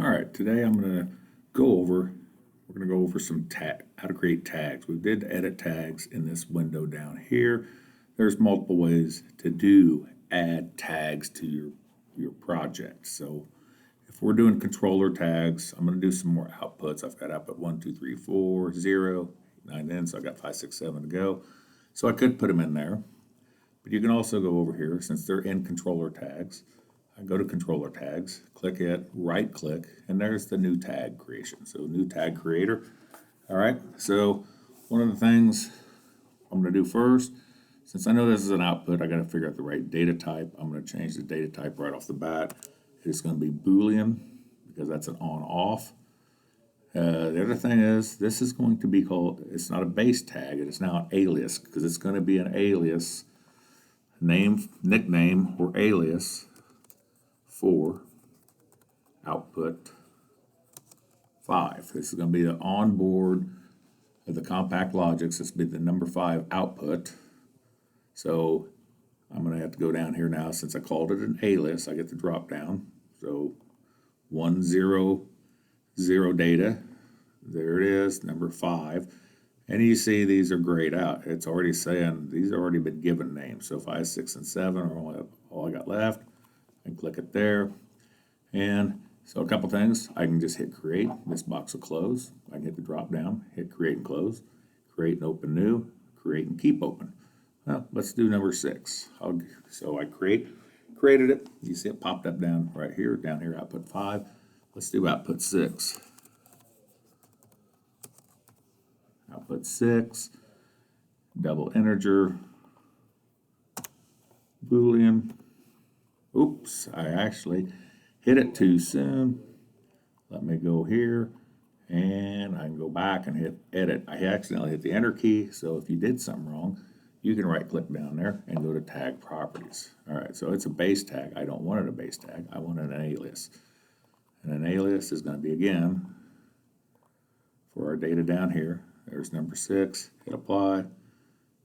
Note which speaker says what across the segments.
Speaker 1: All right, today we're going to go over how to create tags. We did edit tags in this window down here. There's multiple ways to add tags to your project. So if we're doing controller tags, I'm going to do some more outputs. I've got output 1, 2, 3, 4, 0, 9 in, so I got 5, 6, 7 to go. So I could put them in there, but you can also go over here since they're in controller tags. I go to controller tags, click it, right click, and there's the new tag creation. So new tag creator. All right, so one of the things I'm going to do first, since I know this is an output, I got to figure out the right data type. I'm going to change the data type right off the bat. It's going to be Boolean because that's an on-off. The other thing is this is going to be called, it's not a base tag, it is now an alias because it's going to be an alias, name, nickname, or alias for output 5. This is going to be the onboard of the CompactLogix. This will be the number 5 output. So I'm going to have to go down here now. Since I called it an alias, I get the drop down. So 100 data. There it is, number 5. And you see these are grayed out. It's already saying these have already been given names. So 5, 6, and 7 are all I got left. And click it there. And so a couple things, I can just hit create, this box will close. I can hit the drop down, hit create and close, create and open new, create and keep open. Well, let's do number 6. So I created it, you see it popped up down here, output 5. Let's do output 6. Output 6, double integer, Boolean. Oops, I actually hit it too soon. Let me go here and I can go back and hit edit. I accidentally hit the enter key, so if you did something wrong, you can right click down there and go to tag properties. All right, so it's a base tag. I don't want it a base tag, I want an alias. And an alias is going to be, again, for our data down here. There's number 6, hit apply,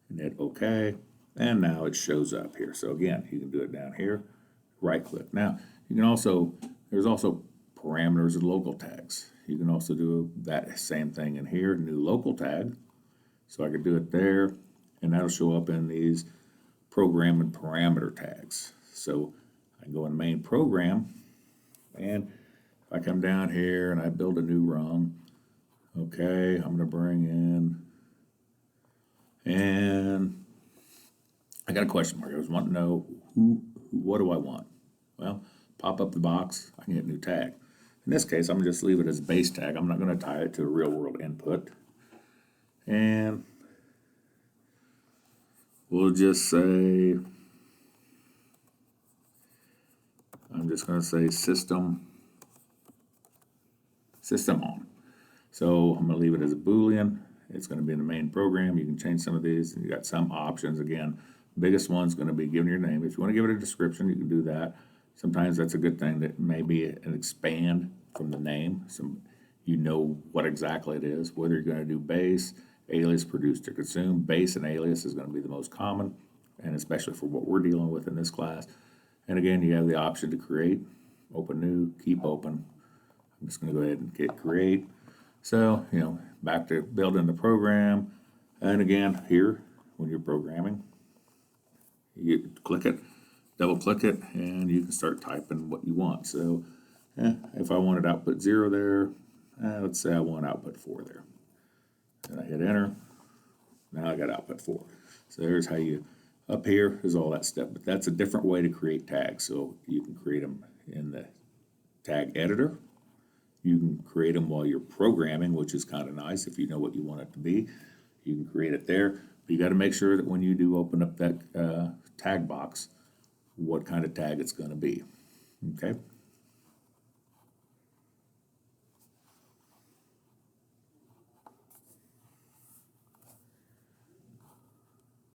Speaker 1: and hit OK, and now it shows up here. So again, you can do it down here, right click. Now, you can also, there's also parameters and local tags. You can also do that same thing in here, new local tag. So I could do it there, and that'll show up in these program and parameter tags. So I go in main program, and if I come down here and I build a new rung, okay, I'm going to bring in, and I got a question mark. I was wanting to know what do I want? Well, pop up the box, I can get a new tag. In this case, I'm going to just leave it as base tag. I'm not going to tie it to a real world input. And we'll just say, I'm just going to say system on. So I'm going to leave it as a Boolean. It's going to be in the main program. You can change some of these. You got some options. Again, biggest one's going to be giving your name. If you want to give it a description, you can do that. Sometimes that's a good thing, that maybe an expand from the name. You know what exactly it is, whether you're going to do base, alias, produce, to consume. Base and alias is going to be the most common, and especially for what we're dealing with in this class. And again, you have the option to create, open new, keep open. I'm just going to go ahead and hit create. So, back to building the program. And again, here, when you're programming, you click it, double click it, and you can start typing what you want. So if I wanted output 0 there, let's say I want output 4 there. And I hit enter. Now I got output 4. So there's how up here is all that stuff. But that's a different way to create tags. So you can create them in the tag editor. You can create them while you're programming, which is kind of nice if you know what you want it to be. You can create it there. But you got to make sure that when you do open up that tag box, what kind of tag it's going to be. Okay.